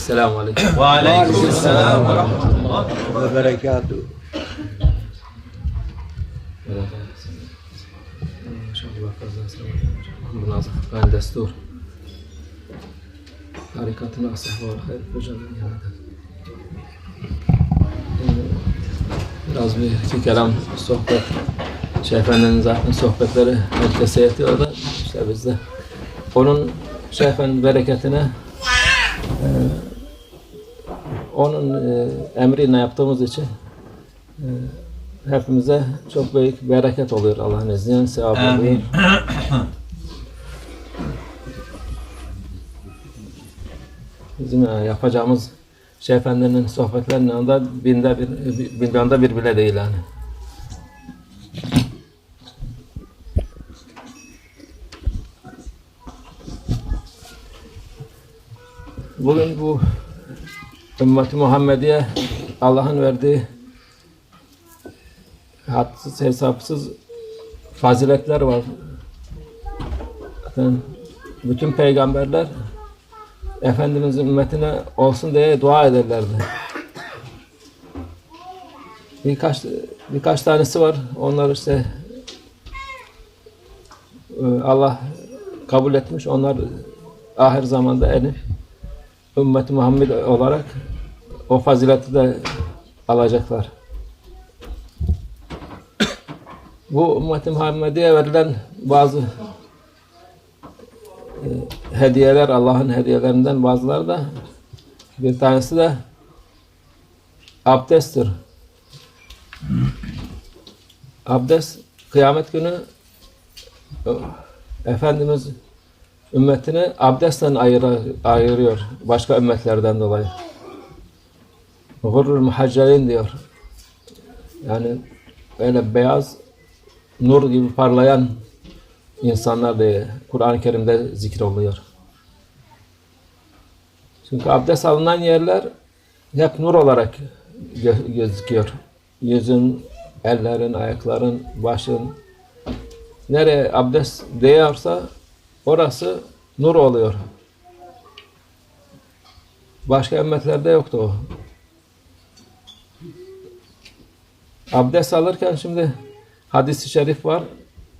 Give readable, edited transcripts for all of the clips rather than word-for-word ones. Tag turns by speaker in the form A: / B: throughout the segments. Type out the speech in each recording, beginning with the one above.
A: Esselamu Aleyküm.
B: Ve aleykümselam ve rahmetullah ve berekatuhu.
A: Münazıfıkan destur. Harikatına asahva ve hayır hocanın yanında. Biraz bir iki kelam sohbet. Şeyh Efendi'nin zaten sohbetleri herkese yetiyor da işte biz de onun Şeyh Efendi'nin bereketine onun emriyle yaptığımız için hepimize çok büyük bereket oluyor Allah'ın izniyle, sevap oluyor. Bizim yapacağımız Şeyh Efendi'nin sohbetlerinin yanında milyonda bir bile değil yani. Bugün bu Ümmet-i Muhammediye Allah'ın verdiği hadsız hesapsız faziletler var. Zaten bütün peygamberler Efendimiz'in ümmetine olsun diye dua ederlerdi. Birkaç tanesi var. Onlar işte Allah kabul etmiş. Onlar ahir zamanda enip Ümmet-i Muhammed olarak o fazileti de alacaklar. Bu Ümmet-i Muhammediye verilen bazı hediyeler, Allah'ın hediyelerinden bazıları da bir tanesi de abdesttir. Abdest kıyamet günü Efendimiz ümmetini abdestle ayırıyor başka ümmetlerden dolayı. Gurrul muhaccelin diyor. Yani öyle beyaz nur gibi parlayan insanlar diye Kur'an-ı Kerim'de zikroluyor. Çünkü abdest alınan yerler hep nur olarak gözüküyor. Yüzün, ellerin, ayakların, başın nereye abdest değiyorsa orası nur oluyor. Başka ümmetlerde yoktu o. Abdest alırken şimdi hadis-i şerif var.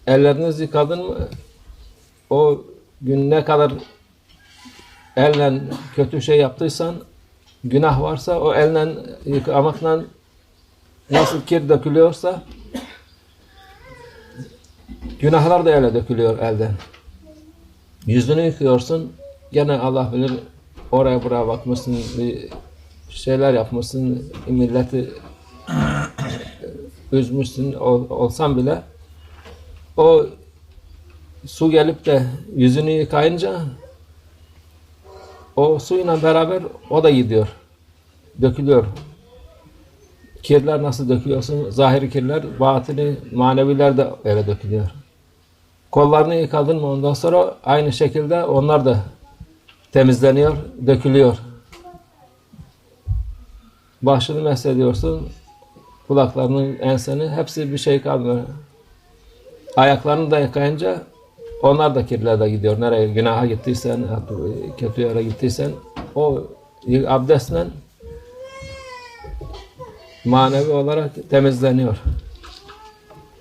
A: Ellerinizi yıkadın mı o gün ne kadar elle kötü şey yaptıysan, günah varsa o elle yıkamakla nasıl kir dökülüyorsa günahlar da öyle dökülüyor elden. Yüzünü yıkıyorsun, gene Allah bilir oraya buraya bakmışsın, bir şeyler yapmışsın, milleti üzmüşsün olsan bile o su gelip de yüzünü yıkayınca o suyla beraber o da gidiyor, dökülüyor. Kirler nasıl dökülüyorsun? Zahiri kirler, batini, maneviler de öyle dökülüyor. Kollarını yıkadın mı ondan sonra aynı şekilde onlar da temizleniyor, dökülüyor. Başını meslediyorsun, kulaklarını, enseni, hepsi bir şey kalmıyor. Ayaklarını da yıkayınca onlar da kirlerde gidiyor. Nereye günaha gittiysen, kötü yere gittiysen o abdestle manevi olarak temizleniyor.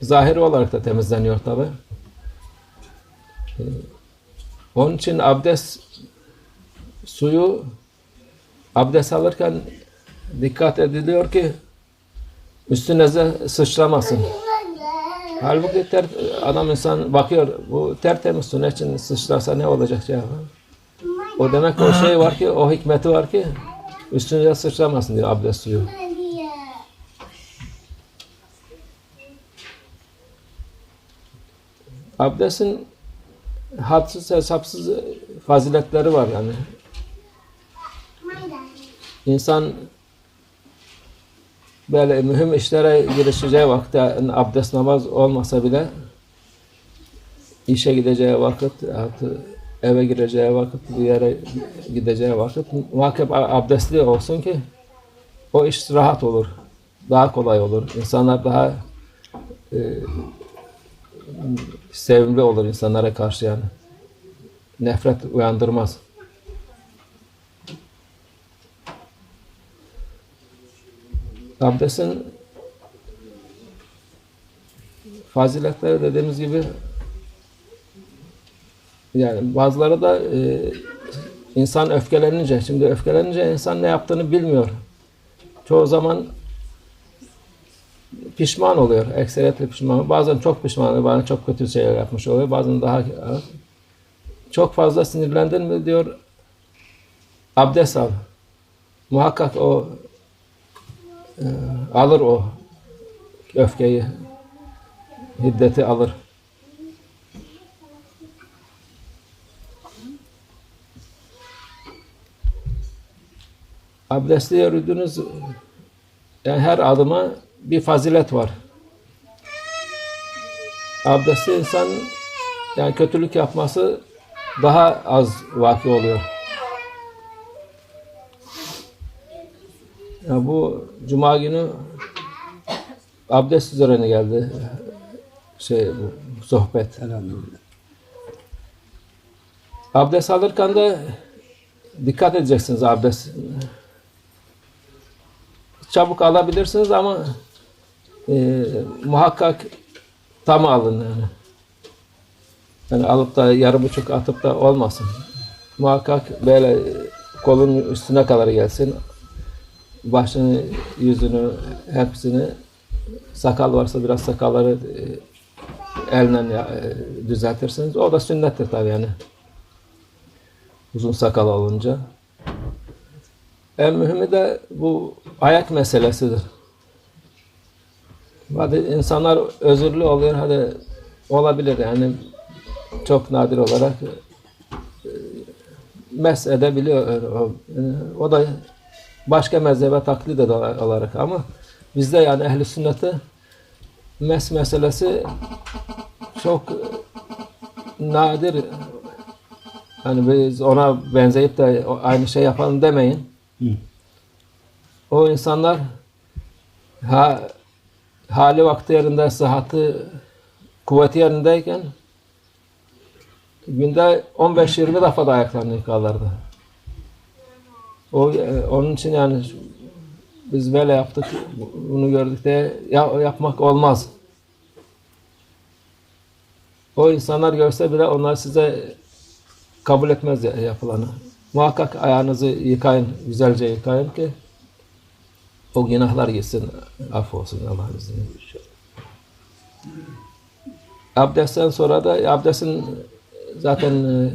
A: Zahiri olarak da temizleniyor tabi. Onun için abdest suyu abdest alırken dikkat ediliyor ki üstünüze sıçramasın. Halbuki adam insan bakıyor, bu tertemiz su, ne için sıçrarsa ne olacak ya? O demek o şey var ki, o hikmeti var ki üstünüze sıçramasın diyor abdest suyu. Abdestin hadsız hesapsız faziletleri var yani. İnsan böyle mühim işlere girişeceği vakitte abdest namaz olmasa bile işe gideceği vakit, eve gireceği vakit, bir yere gideceği vakit muhakkak abdestli olsun ki o iş rahat olur, daha kolay olur. İnsanlar daha sevimli olur insanlara karşı yani. Nefret uyandırmaz. Abdestin faziletleri dediğimiz gibi yani bazıları da insan öfkelenince, şimdi öfkelenince insan ne yaptığını bilmiyor. Çoğu zaman pişman oluyor, ekseriyetle pişman. Bazen çok pişman oluyor, bazen çok kötü şeyler yapmış oluyor, bazen daha az. Çok fazla sinirlendin mi diyor, abdest al. Muhakkak o alır o öfkeyi, hiddeti alır. Abdestli yürüdüğünüz yani her adıma bir fazilet var. Abdestli insan yani kötülük yapması daha az vaki oluyor. Ya bu Cuma günü abdest üzerine geldi bu sohbet.
B: Elhamdülillah.
A: Abdest alırken de dikkat edeceksiniz abdest. Çabuk alabilirsiniz ama muhakkak tam alın yani. Yani alıp da yarı buçuk atıp da olmasın. Muhakkak böyle kolun üstüne kadar gelsin. Başını, yüzünü, hepsini, sakal varsa biraz sakalları elle düzeltirsiniz. O da sünnettir tabii yani. Uzun sakal olunca. En mühimi de bu ayak meselesidir. Hadi insanlar özürlü oluyor, hadi olabilir yani çok nadir olarak mes edebiliyor. O da başka mezhebe taklit olarak ama bizde yani ehl-i sünnete mes meselesi çok nadir. Hani biz ona benzeyip de aynı şey yapalım demeyin. O insanlar hali vakti yerinde, sıhhati, kuvveti yerindeyken günde 15-20 defa da ayaklarını yıkarlardı. Onun için yani biz böyle yaptık, bunu gördük de yapmak olmaz. O insanlar görse bile onlar size kabul etmez yapılanı. Muhakkak ayağınızı yıkayın, güzelce yıkayın ki o günahlar gitsin, affolsun Allah'ın izniyle. Abdestten sonra da abdestin zaten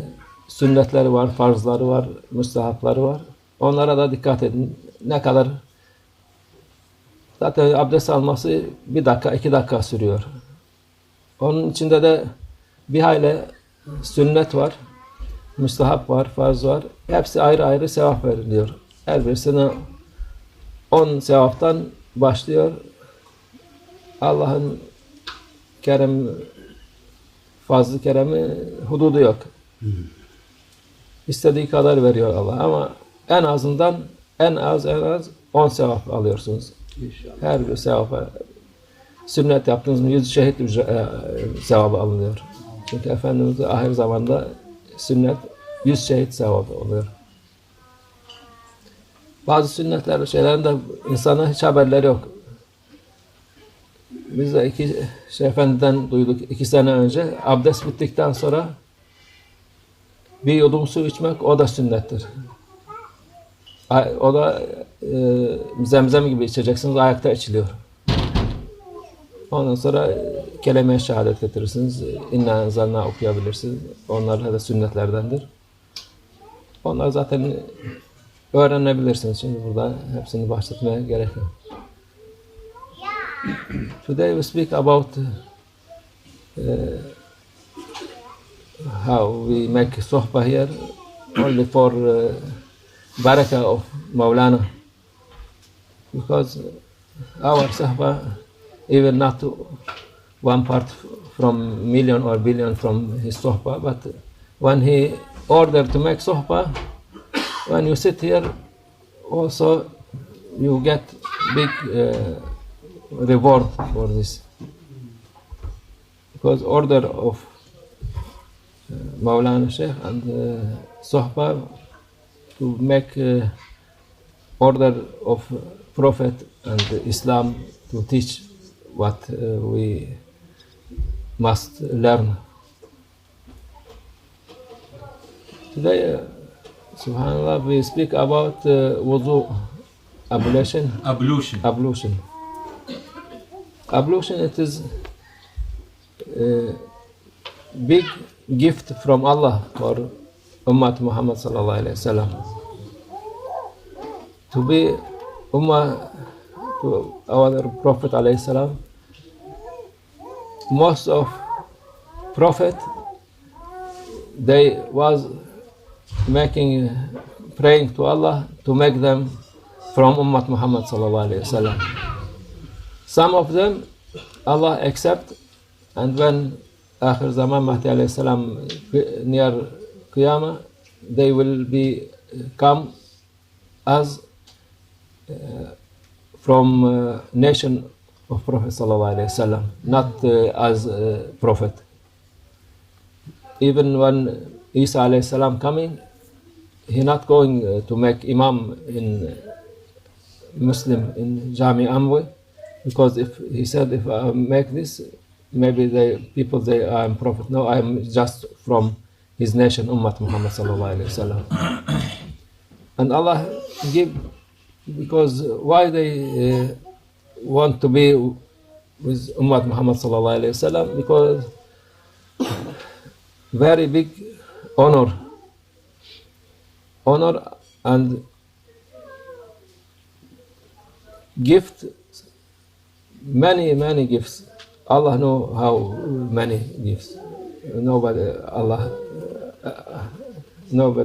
A: sünnetleri var, farzları var, müstehapları var. Onlara da dikkat edin. Ne kadar zaten abdest alması 1 dakika, 2 dakika sürüyor. Onun içinde de bir hayli sünnet var, müstehap var, farz var. Hepsi ayrı ayrı sevap veriliyor. Her birisine 10 sevaptan başlıyor. Allah'ın fazl-ı keremi hududu yok. İstediği kadar veriyor Allah ama en az 10 sevap alıyorsunuz.
B: İnşallah.
A: Her bir sevapa sünnet yaptığınız mı 100 şehit sevabı alınıyor. Çünkü Efendimiz ahir zamanda sünnet 100 şehit sevabı oluyor. Bazı sünnetler şeylerin de insana hiç haberleri yok. Biz de efendiden duyduk 2 sene önce abdest bittikten sonra bir yudum su içmek o da sünnettir. O da zemzem gibi içeceksiniz, ayakta içiliyor. Ondan sonra kelime-i şehadet getirirsiniz, inna enzalna okuyabilirsiniz. Onlar da sünnetlerdendir. Onlar zaten öğrenebilirsiniz. Şimdi burada hepsini bahsetmeye gerek yok. Today we speak about how we make sohbah here only for barakah of Maulana, because our sohbah even not one part from million or billion from his sohbah, but when he ordered to make sohbah, when you sit here also you get big reward for this, because order of Maulana Sheikh and sohbah to make order of Prophet and Islam to teach what we must learn. Today, subhanallah, we speak about wudu, ablution.
C: Ablution.
A: Ablution, it is a big gift from Allah for Ummah Muhammad sallallahu alaihi wasallam. To be Ummah to our Prophet alayhi salam. Most of Prophet, they was praying to Allah to make them from Ummah Muhammad sallallahu alaihi wasallam. Some of them Allah accept, and when Akhir Zaman Mahdi alayhi salam near Qiyamah, they will come as from nation of Prophet sallallahu alaihi wasallam, not as Prophet. Even when Isa alayhi salam coming, he not going to make Imam in Muslim in Jami Amwe, because if he said, if I make this, maybe people say I am Prophet. No, I am just from his nation, Ummah Muhammad sallallahu alaihi wasallam. And Allah give, because why they want to be with Ummah Muhammad sallallahu alaihi wasallam? Because very big honor and gift, many gifts. Allah know how many gifts. Nobody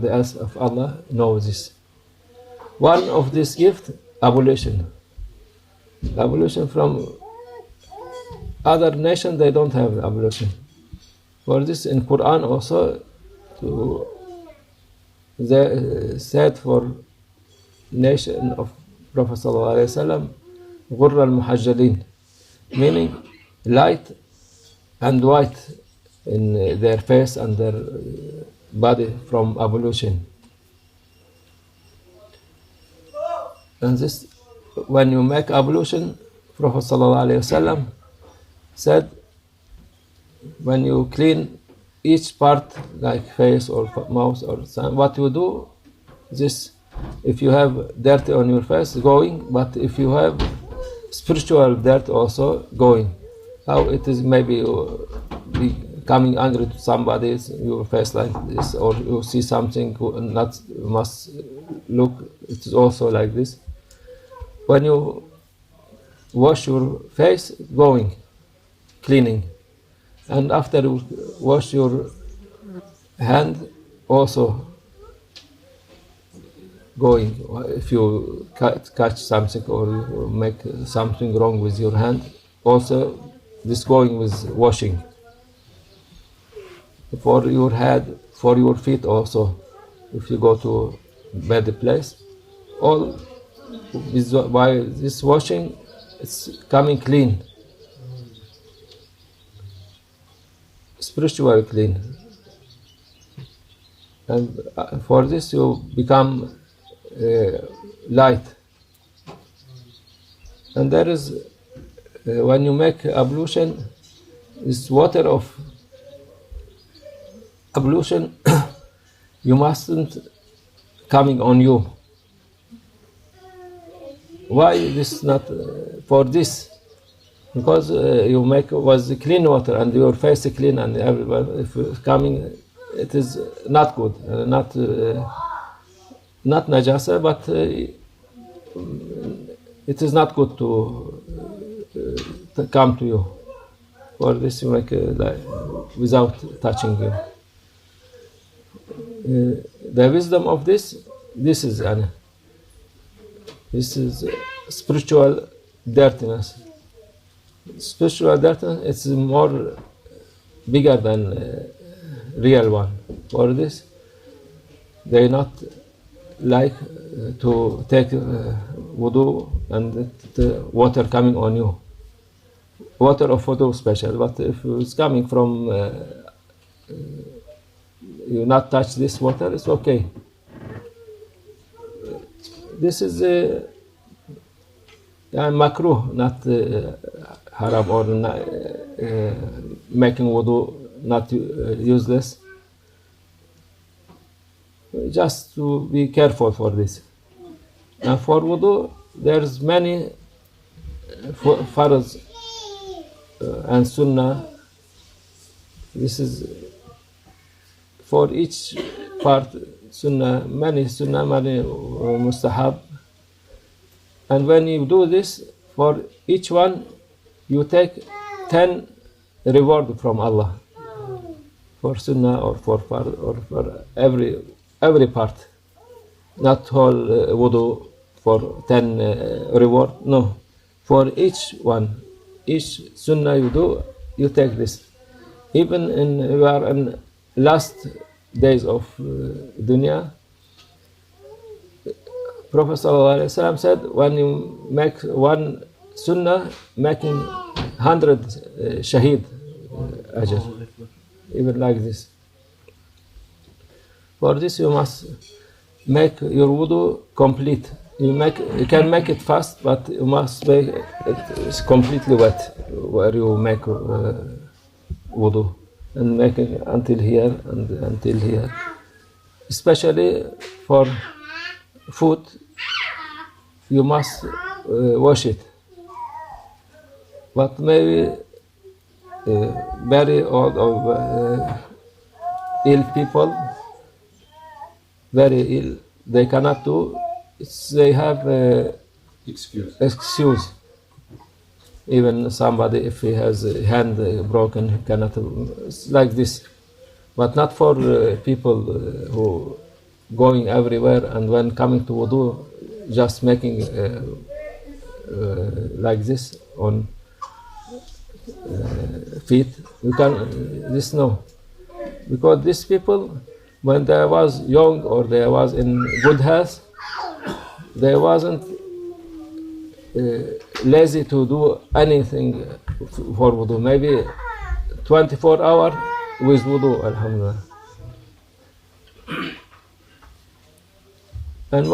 A: else of Allah knows this. One of this gift, ablution. Ablution from other nation, they don't have ablution. For this in Quran also, they said for nation of Prophet sallallahu alaihi wasallam, Ghurra al-Muhajjalin, meaning light and white in their face and their body from ablution. And this, when you make ablution, Prophet sallallahu alaihi wasallam said, when you clean each part, like face or mouth or something, what you do, this, if you have dirt on your face, going, but if you have spiritual dirt also, going. How it is, maybe you becoming angry to somebody, your face like this, or you see something not must look, it is also like this. When you wash your face, going, cleaning, and after you wash your hand, also going. If you catch something or you make something wrong with your hand, also this going with washing. For your head, for your feet also, if you go to bad place, all by this washing, it's coming clean, spiritually clean, and for this you become light. And there is, when you make ablution, this water of ablution, you mustn't coming on you. Why this not for this? Because you make was clean water and your face is clean, and everybody, if it's coming, it is not good, not najasa, but it is not good to come to you. For this you make like, without touching you. The wisdom of this is spiritual dirtiness. Spiritual dirtiness, it's more bigger than real one. For this, they not like to take wudu and the water coming on you. Water of wudu special, but if it's coming from you not touch this water, it's okay. This is and makruh, not haram, or not, making wudu not useless. Just to be careful for this. And for wudu, there's many farz and sunnah. This is for each part sunnah, many mustahab. And when you do this, for each one, you take 10 reward from Allah. For sunnah or for fard or for every part. Not whole wudu for 10 reward. No. For each one, each sunnah you do, you take this. Even we are in last days of dunya, Prophet ﷺ said, when you make one sunnah, making 100 shaheed ajr. Even like this. For this you must make your wudu complete. You can make it fast, but you must make it completely wet where you make wudu, and make it until here and until here. Especially for food, you must wash it. But maybe very old or ill people, very ill, they cannot do. They have excuse. Even somebody, if he has a hand broken, he cannot. It's like this, but not for people who going everywhere and when coming to wudu, just making like this on feet. You can this no, because these people, when they was young or they was in good health, they wasn't lazy to do anything for wudu. Maybe 24 hours with wudu, alhamdulillah. And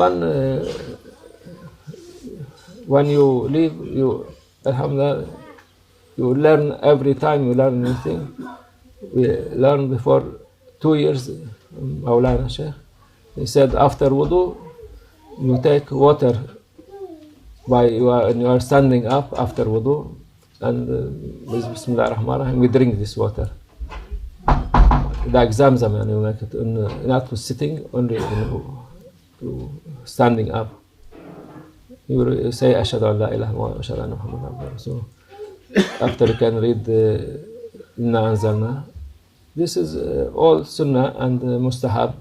A: when you leave, you alhamdulillah, you learn every time you learn anything. We learned before 2 years, Maulana Sheikh. He said after wudu, you take water when you are standing up after wudu, and with Bismillah ar-Rahman ar-Rahim, we drink this water. Like Zamzam, and you make it not to sitting, only to standing up. You say Ashhadu an la ilaha illallah wa ashhadu anna Muhammadan abduhu wa rasuluh. After you can read Inna Anzalna. This is all sunnah and mustahab.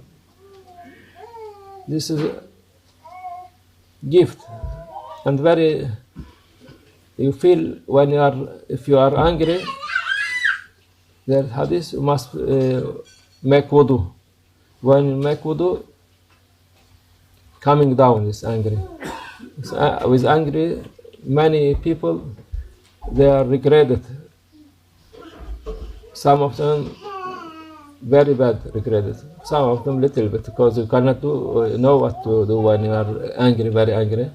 A: This is a gift, and very, you feel when you are, if you are angry, there hadith, you must make wudu. When you make wudu, coming down is angry. With angry, many people, they are regretted. Some of them very bad regretted. Some of them little bit, because you cannot know what to do when you are angry, very angry.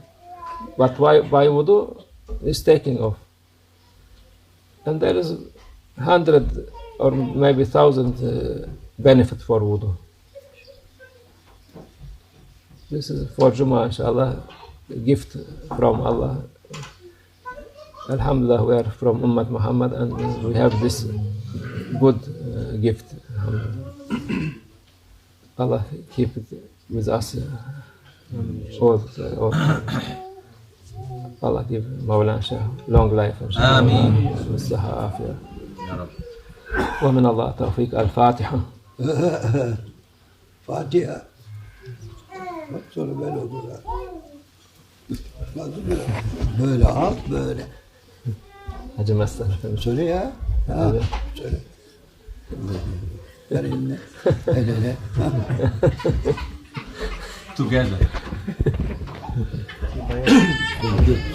A: But by wudu, is taking off. And there is 100 or maybe 1,000 benefit for wudu. This is for Jummah, inshallah, a gift from Allah. Alhamdulillah, we are from Ummat Muhammad, and we have this good gift. Allah keep it with us all. Allah give Mawlana Shah long life,
C: Ameen.
A: والصحة عافية. ومن الله توفيق. الفاتحة.
B: Fatiha. Sonra böyle olur. Böyle al, böyle.
A: Hacı Mesler.
B: Söyle ya. Ha,
A: Evet.
B: söyle. Ver eline. Eline.
C: Together.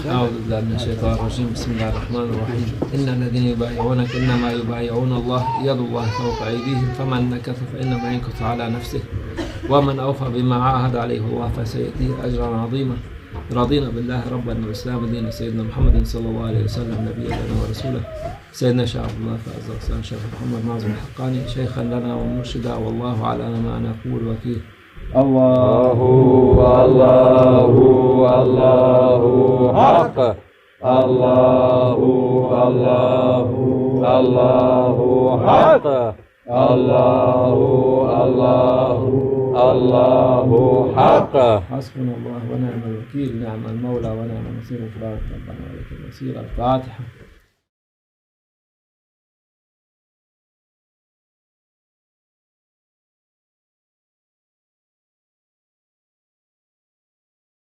A: أعوذ بالله من الشيطان الرجيم. بسم الله الرحمن الرحيم. إن الذين يبايعونك إنما يبايعون الله يد الله فوق أيديهم فمن نكث فإنما ينكث على نفسه ومن أوفى بما عاهد عليه الله فسيأتيه أجرا عظيما. رضينا بالله ربا والإسلام دينا، سيدنا محمد صلى الله عليه وسلم نبيا لنا ورسوله، سيدنا شيخ عبد الله فاز غسان، شيخ محمد ناظم الحقاني شيخا لنا ومرشدا، والله على ما نقول وكيل.
B: الله الله الله حق، الله الله الله حق، الله الله الله حق.
A: حسبنا الله ونعم الوكيل، نعم المولى ونعم النصير، تبارك ربنا ولك المصير. الفاتحة.